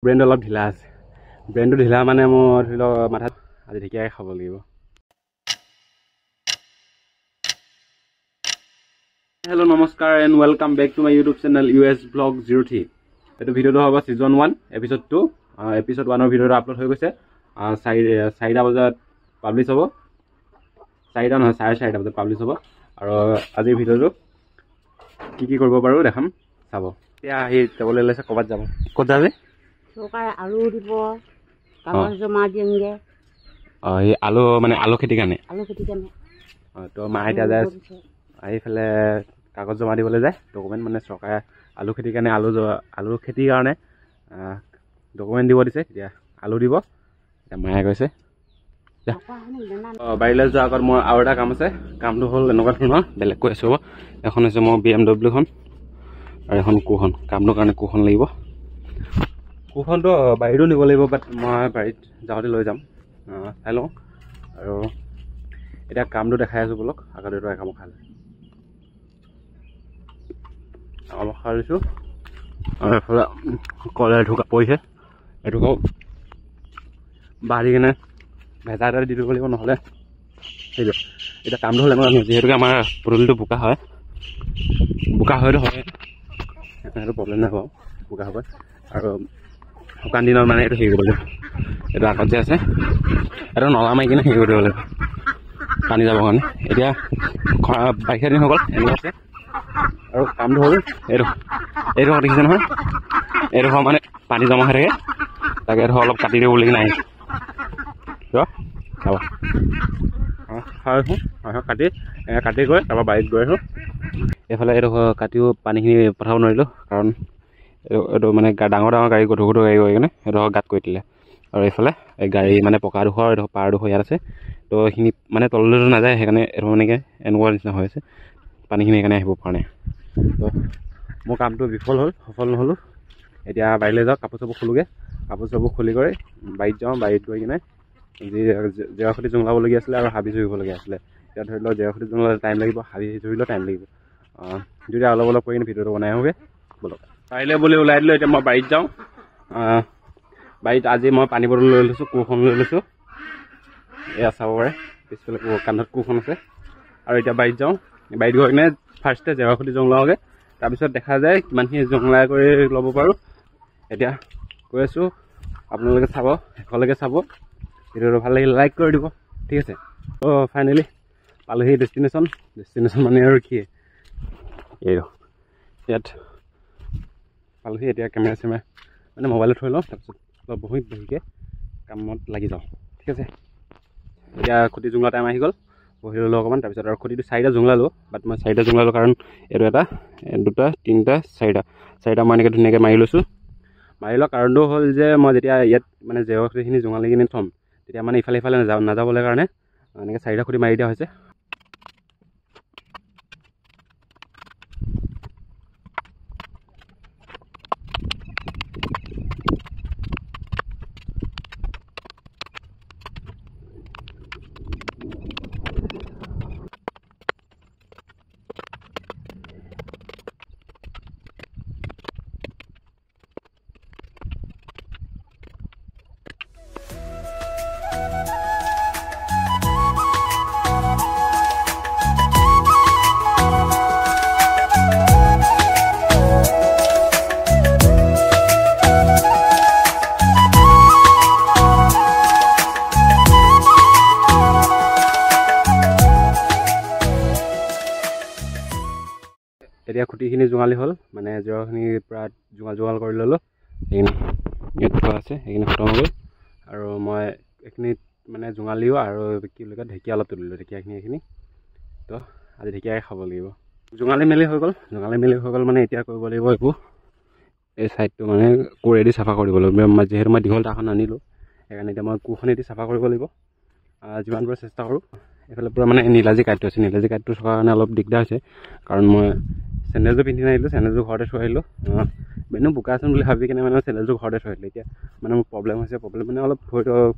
ব্ৰেইনটো অলপ ঢিলা আছে। ব্ৰেইনটো ঢিলা মানে মোৰ ধৰি লওক মাথাত আজি ঢেকীয়াই খাব লাগিব। Hello' namaskar and welcome back to my YouTube channel US Vlog 03। এইটো ভিডিঅ'টো হ'ব ছিজন 1 এপিছড 2। এপিছড 1ৰ ভিডিঅ'টো আপলোড হৈ গৈছে। 4টা বজাত পাব্লিছ হ'ব। 4টা নহয় 4:30 বজাত পাব্লিছ হ'ব। আৰু আজিৰ ভিডিঅ'টো কি কৰিব পাৰোঁ দেখাম, চাব। এতিয়া আহি যাবলৈ লৈছে, ক'ৰবাত যাব। ক'ত যাবি? চৰকাৰে আলু দিব, কাগজ জমা দিমগৈ। এই আলু মানে আলু খেতিৰ কাৰণে। আলু খেতি কাৰণে তো মা এতিয়া যায় আহিফালে কাগজ জমা দিবলৈ যায়, ডকুমেণ্ট মানে চৰকাৰে আলু খেতিৰ কাৰণে আলু খেতিৰ কাৰণে ডকুমেণ্ট দিব দিছে। এতিয়া আলু দিব। এতিয়া মায়ে কৈছে বাৰীলৈ যোৱাৰ আগত মোৰ আৰু এটা কাম আছে। কামটো হ'ল এনেকুৱা ধৰণৰ, বেলেগ কৈ আছোঁ হ'ব। এখন হৈছে মোৰ BMW খন আৰু এখন কোৰখন। কামটোৰ কাৰণে কোৰখন লাগিব। কোৰখনটো বাৰীতো নিব লাগিব, বাট মই বাৰীত যাওঁতে লৈ যাম, চাই লওঁ। আৰু এতিয়া কামটো দেখাই আছোঁ বলক। আগতে একামো খালে খাই লৈছোঁ। আৰু এইফালে কলে ঢুকা পৰিছে, এইটো বাঢ়ি কিনে ভেজা এটা দি দিব লাগিব, নহ'লে সেইটো এতিয়া কামটো হ'লে মানে যিহেতুকে আমাৰ পদূলিটো বোকা হয়তো হয়, সেইটো প্ৰব্লেম নাই বাৰু, বোকা হ'ব। আৰু শুকান দিনত মানে এইটো হেৰি কৰিব লাগিব, এইটো আগত যে আছে এইটো নলা মাৰি কিনে হেৰি কৰি দিব লাগিব, পানী যাবৰ কাৰণে। এতিয়া বাৰিষা দিন হৈ গ'ল, এনেকুৱা আছে। আৰু কামটো হ'ল এইটো দেখিছে নহয়, এইডোখৰ মানে পানী জমা হৈ থাকে, তাকে এইডোখৰ অলপ কাটি দিব বুলি কিনে আহিছোঁ। চাব কাটি গৈ তাৰপৰা বাৰীত গৈ আছোঁ। এইফালে এইডোখৰ কাটিও পানীখিনি পঠাব নোৱাৰিলোঁ, কাৰণ এইটো মানে ডাঙৰ গাড়ী গধুৰ গাড়ী গৈ কিনে এইডোখৰ গাঁত কৰি দিলে। আৰু এইফালে এই গাড়ী মানে পকাডোখৰ এইডোখৰ পাৰডোখৰ ইয়াত আছে, তো এইখিনি মানে তললৈতো নাযায়, সেইকাৰণে এইটো মানে এনেকুৱা নিচিনা হৈ আছে, পানীখিনি সেইকাৰণে আহিব পৰা নাই। তো মোৰ কামটো সফল নহ'লোঁ। এতিয়া বাৰীলৈ যাওঁ, কাপোৰ চাপোৰ খোলোগৈ। কাপোৰ চাপোৰ খুলি কৰি বাৰীত যাওঁ। বাৰীত গৈ কিনে যি জেওৰা খুঁটি জংলাবলগীয়া আছিলে আৰু হাবি জুৰিবলগীয়া আছিলে। এতিয়া ধৰি লওক জেওৰা খুঁটি জংলালে টাইম লাগিব, হাবি জুৰিলেও টাইম লাগিব। যদি অলপ কৰি কিনে ভিডিঅ'টো বনাই আহোঁগৈ বলক। পাৰিলে বুলি ওলাই দিলোঁ। এতিয়া মই বাৰীত যাওঁ। বাৰীত আজি মই পানী বটল লৈ লৈছোঁ, কোৰখন লৈ লৈছোঁ। এয়া চাব পাৰে, পিছফালে কান্ধত কোৰখন আছে। আৰু এতিয়া বাৰীত যাওঁ। বাৰীত গৈ কিনে ফাৰ্ষ্টে জেওৰা খুঁটি জংলাওঁগৈ, তাৰপিছত দেখা যায় কিমানখিনি জংলাই কৰি ল'ব পাৰোঁ। এতিয়া কৈ আছোঁ, আপোনালোকে চাব, শেষলৈকে চাব। ভিডিঅ'টো ভাল লাগিলে লাইক কৰি দিব, ঠিক আছে। ফাইনেলি পালোহি ডেষ্টিনেশ্যন মানে আৰু কি ইয়াত পালোহি। এতিয়া কেমেৰা চেমেৰা মানে মোবাইলত থৈ লওঁ, তাৰপিছত অলপ বহিকৈ কামত লাগি যাওঁ, ঠিক আছে। এতিয়া খুঁটি জোঙলা টাইম আহি গ'ল, বহি ল'লোঁ অকণমান। তাৰপিছত আৰু খুঁটিটো 4টা জোঙলালোঁ, বাট মই 4টা জোঙলালোঁ কাৰণ এইটো 1 2 3 4টা মই এনেকৈ ধুনীয়াকৈ মাৰি লৈছোঁ। মাৰি লোৱা কাৰণটো হ'ল যে মই যেতিয়া ইয়াত মানে জেওৰা খুঁটিখিনি জোঙালি কিনে থ'ম, তেতিয়া মানে ইফালে নাযাবলৈ কাৰণে এনেকৈ 4টা খুঁটি মাৰি দিয়া হৈছে। এতিয়া খুঁটিখিনি জোঙালি হ'ল, মানে জেওৰাখিনি পূৰা জোঙাল কৰি ল'লোঁ। সেইখিনি ইয়াত থোৱা আছে, সেইখিনি খতম হৈ গ'ল। আৰু মই এইখিনিত মানে জোঙালিও আৰু কি বুলি কয় ঢেকীয়া অলপ তুলিলোঁ, এইখিনি তো আজি ঢেকীয়াই খাব লাগিব। জোঙালি মেলি হৈ গ'ল মানে এতিয়া কৰিব লাগিব এইবোৰ, এই ছাইডটো মানে কোৰেদি চাফা কৰিব লাগিব। যিহেতু মই দীঘল তাখন আনিলোঁ, সেইকাৰণে এতিয়া মই কোৰখনেদি চাফা কৰিব লাগিব, যিমান পাৰোঁ চেষ্টা কৰোঁ। এইফালে পূৰা মানে নীলাজী কাঠটো আছে, নীলাজী কাঠটো থকাৰ কাৰণে অলপ দিগদাৰ হৈছে, কাৰণ মই চেণ্ডেলযোৰ পিন্ধি নাহিলোঁ, চেণ্ডেলযোৰ ঘৰতে থৈ আহিলোঁ। এনেও বোকা আছে বুলি ভাবি কিনে মানে চেণ্ডেলযোৰ ঘৰতে থৈ আহিলোঁ। এতিয়া মানে মোৰ প্ৰব্লেম মানে অলপ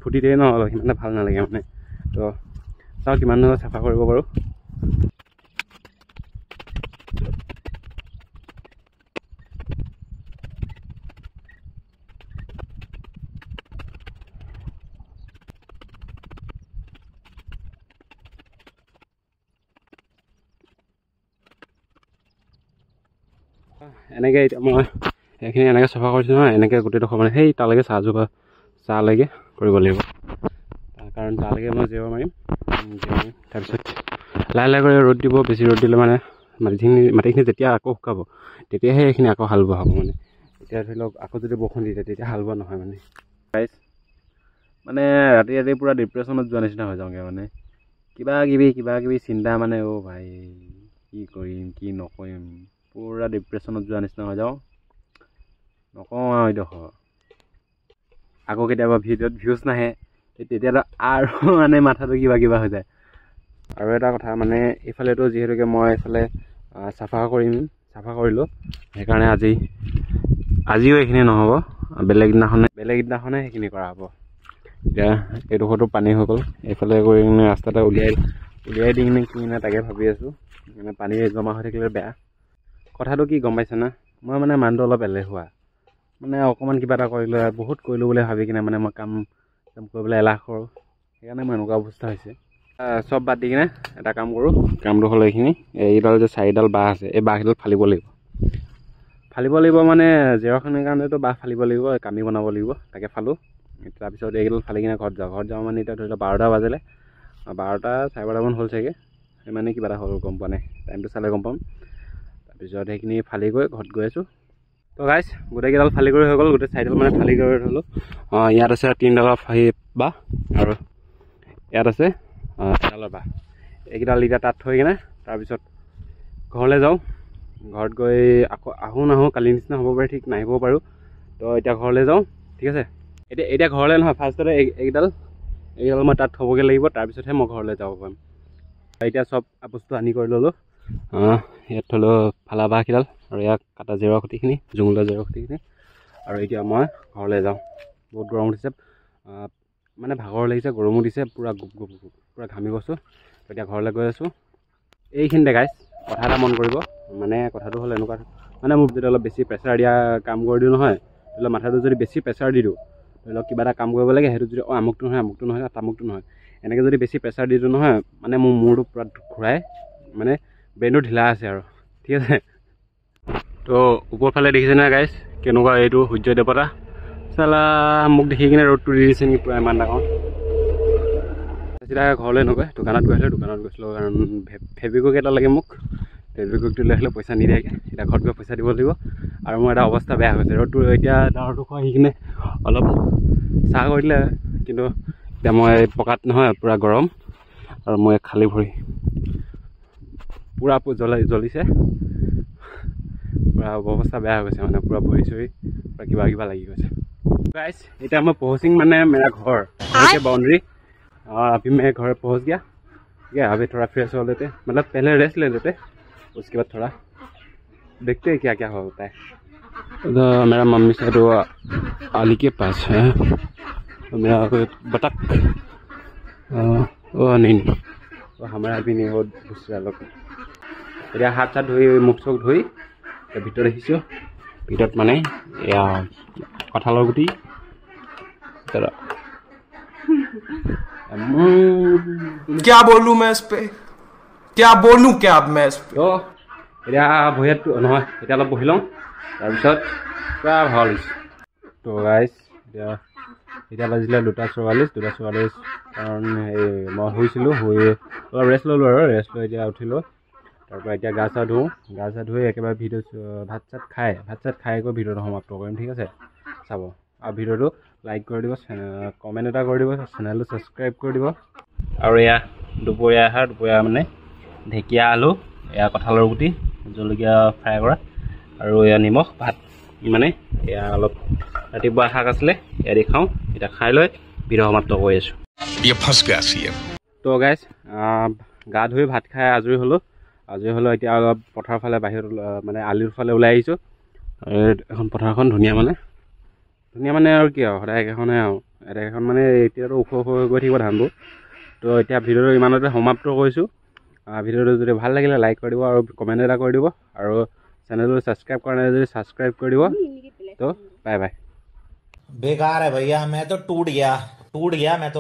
ফুটি দিয়ে ন, অলপ সিমানে ভাল নালাগে মানে। তো চাওঁ কিমান চাফা কৰিব পাৰোঁ। এনেকৈ এতিয়া মই এইখিনি এনেকৈ চফা কৰিছোঁ নহয়, এনেকৈ গোটেইডোখৰ মানে সেই তালৈকে চাহলৈকে কৰিব লাগিব, কাৰণ তালৈকে মই জিৰ' মাৰিম। তাৰপিছত লাহে লাহে কৰি ৰ'দ দিব, বেছি ৰ'দ দিলে মানে মাটিখিনি যেতিয়া আকৌ শুকাব তেতিয়াহে এইখিনি আকৌ হাল বোৱা হ'ব মানে। এতিয়া ধৰি লওক আকৌ যদি বৰষুণ দি দিয়ে তেতিয়া হাল বোৱা নহয় মানে। গাইছ মানে ৰাতি ৰাতি পূৰা ডিপ্ৰেশ্যনত যোৱা নিচিনা হৈ যাওঁগৈ মানে, কিবা কিবি চিন্তা মানে ভাই কি কৰিম কি নকৰিম, পূৰা ডিপ্ৰেশ্যনত যোৱা নিচিনা হৈ যাওঁ। নকওঁ আৰু এইডোখৰ আকৌ কেতিয়াবা ভিডিঅ'ত ভিউজ নাহে, তেতিয়াতো আৰু মানে মাথাটো কিবা হৈ যায়। আৰু এটা কথা মানে এইফালেতো যিহেতুকে মই এইফালে চাফা কৰিলোঁ, সেইকাৰণে আজিও এইখিনি নহ'ব, বেলেগ দিনাখনে সেইখিনি কৰা হ'ব। এতিয়া এইডোখৰতো পানী হৈ গ'ল, এইফালে কৰি কিনে ৰাস্তাতে উলিয়াই দিম নে কি নে তাকে ভাবি আছোঁ। মানে পানী জমা হৈ থাকিলে বেয়া। কথাটো কি গম পাইছে না, মই মানে মানুহটো অলপ এলেহুৱা, মানে অকণমান কিবা এটা কৰিলোঁ বহুত কৰিলোঁ বুলি ভাবি কিনে মানে মই কাম কৰিবলৈ এলাহ কৰোঁ, সেইকাৰণে মোৰ এনেকুৱা অৱস্থা হৈছে। চব বাদ দি কিনে এটা কাম কৰোঁ, কামটো হ'ল এইডাল যে 4ডাল বাঁহ আছে, এই বাঁহকেইডাল ফালিব লাগিব মানে জেৰখনৰ কাৰণেতো বাঁহ ফালিব লাগিব, কামি বনাব লাগিব, তাকে ফালোঁ। তাৰপিছত এইকেইডাল ফালি কিনে ঘৰত যাওঁ মানে এতিয়া ধৰি লওক 12টা বাজিলে, 12টা 12:30মান হ'ল চাগে, মানে কিবা এটা হ'ল গম পোৱা নাই, টাইমটো চালে গম পাম। তাৰপিছত সেইখিনি ফালি গৈ ঘৰত গৈ আছোঁ। তো গাইছ গোটেইকেইডাল ফালি কৰি হৈ গ'ল, গোটেই 4ডাল মানে ফালি কৰি থ'লোঁ। ইয়াত আছে 3ডালৰ বাঁহ আৰু ইয়াত আছে এডালৰ বাঁহ। এইকেইডাল এতিয়া তাত থৈ কিনে তাৰপিছত ঘৰলৈ যাওঁ। ঘৰত গৈ আকৌ আহোঁ নাহোঁ কালি নিচিনা হ'ব পাৰে, ঠিক নাহিবও পাৰোঁ। তো এতিয়া ঘৰলৈ যাওঁ, ঠিক আছে। এতিয়া ঘৰলৈ নহয়, ফাৰ্ষ্টতে এইকেইডাল মই তাত থ'বগৈ লাগিব, তাৰপিছতহে মই ঘৰলৈ যাব পাৰিম। এতিয়া চব বস্তু আনি কৰি ল'লোঁ। ইয়াত থ'লোঁ ফালা বাঁহকেইডাল আৰু ইয়াত কাটা জেওৰা খুঁটিখিনি, জুঙলা জেওৰা খুঁটিখিনি। আৰু এতিয়া মই ঘৰলৈ যাওঁ। বহুত গৰম উঠিছে, মানে ভাগৰ লাগিছে, গৰমো দিছে, পূৰা ঘামি গৈছোঁ। এতিয়া ঘৰলৈ গৈ আছোঁ। এইখিনিতে গাইছ কথা এটা মন কৰিব, মানে কথাটো হ'ল এনেকুৱা, মানে মোক যদি অলপ বেছি প্ৰেছাৰ দিয়া কাম কৰি দিওঁ নহয়, ধৰি লওক মাথাটো যদি বেছি প্ৰেছাৰ দি দিওঁ, ধৰি লওক কিবা এটা কাম কৰিব লাগে, সেইটো যদি আমুকটো নহয় তামুকটো নহয়, এনেকৈ যদি বেছি প্ৰেছাৰ দি দিওঁ নহয়, মানে মোৰ মূৰটো পূৰা ঘূৰাই, মানে ব্ৰেইনটো ঢিলা আছে আৰু, ঠিক আছে। তো ওপৰফালে দেখিছেনে গাইছ কেনেকুৱা এইটো সূৰ্য দেৱতা, চালা মোক দেখি কিনে ৰ'দটো দি দিছে নেকি পূৰা ইমান ডাঙৰ। চিধা ঘৰলৈ নগৈ দোকানত গৈছিলোঁ, কাৰণ ফেব্ৰিকুইক এটা লাগে মোক, ফেব্ৰিকুইকটো লৈ আহিলে পইচা নিদিয়াকৈ, এতিয়া ঘৰত গৈ পইচা দিব লাগিব। আৰু মোৰ এটা অৱস্থা বেয়া হৈছে, ৰ'দটো এতিয়া ডাৱৰটো খোৱা আহি কিনে অলপ চাহ কৰি দিলে, কিন্তু এতিয়া মই পকাত নহয়, পূৰা গৰম আৰু মই খালী ভৰি পূৰা জ্বলিছে, পূৰা অৱস্থা বেয়া হৈ গৈছে, মানে পূৰা ভৰি চৰি পূৰা কিবা লাগি গৈছে। गाइस इतना मैं पहुँचेंगे मैंने मेरा घर के बाउंड्री, और अभी मैं घर पहुँच गया, ठीक है। अभी थोड़ा फ्रेश हो लेते, मतलब पहले रेस्ट ले लेते, उसके बाद थोड़ा देखते हैं क्या क्या होता है। तो मेरा मम्मी से तो आली के पास है, तो मेरा बतख नहीं तो हमारा अभी नहीं हो, दूसरा लोग এতিয়া হাত চাত ধুই মুখ চুখ ধুই ভিতৰত আহিছোঁ। ভিতৰত মানে এয়া কঁঠালৰ গুটি, क्या बोलूं मैं इस पे, क्या बोलूं क्या अब मैं इस पे। তো এতিয়া ভৰিয়াত নহয়, এতিয়া অলপ বহি লওঁ, তাৰপিছত পূৰা ভাল হৈছে। তো গাইছ এতিয়া বাজিলে 2:44, কাৰণ এই মই শুইছিলোঁ, অলপ ৰেষ্ট ল'লোঁ আৰু ৰেষ্ট লৈ এতিয়া উঠিলোঁ। তাৰপৰা এতিয়া গা চা ধুই একেবাৰে ভিডিঅ' ভাত চাত খাই গৈ ভিডিঅ'টো সমাপ্ত কৰিম, ঠিক আছে। চাব আৰু ভিডিঅ'টো লাইক কৰি দিব, কমেণ্ট এটা কৰি দিব, চেনেলটো ছাবস্ক্ৰাইব কৰি দিব। আৰু এয়া দুপৰীয়া আহাৰ, দুপৰীয়া মানে ঢেকীয়া আলু, এয়া কঁঠালৰ গুটি, জলকীয়া ফ্ৰাই কৰা, আৰু এয়া নিমখ ভাত, মানে এয়া অলপ ৰাতিপুৱা শাক আছিলে, এয়া দি খাওঁ। এতিয়া খাই লৈ ভিডিঅ' সমাপ্ত কৰি আছোঁ। তো গাইছ গা ধুই ভাত খাই আজৰি হ'লোঁ। এতিয়া অলপ পথাৰৰ ফালে বাহিৰত, মানে আলিৰ ফালে ওলাই আহিছোঁ। এখন পথাৰখন ধুনীয়া মানে আৰু কি আৰু সদায় একেখনে আৰু এখন মানে এতিয়াতো ওখ হৈ গৈ থাকিব ধানবোৰ। তো এতিয়া ভিডিঅ'টো ইমানতে সমাপ্ত কৰিছোঁ। ভিডিঅ'টো যদি ভাল লাগিলে লাইক কৰি দিব, আৰু কমেণ্ট এটা কৰি দিব, আৰু চেনেলটো ছাবস্ক্ৰাইব কৰা নাই যদি ছাবস্ক্ৰাইব কৰি দিব। তো বাই বাই। बेकार है भैया, मैं तो टूट गया मैं तो।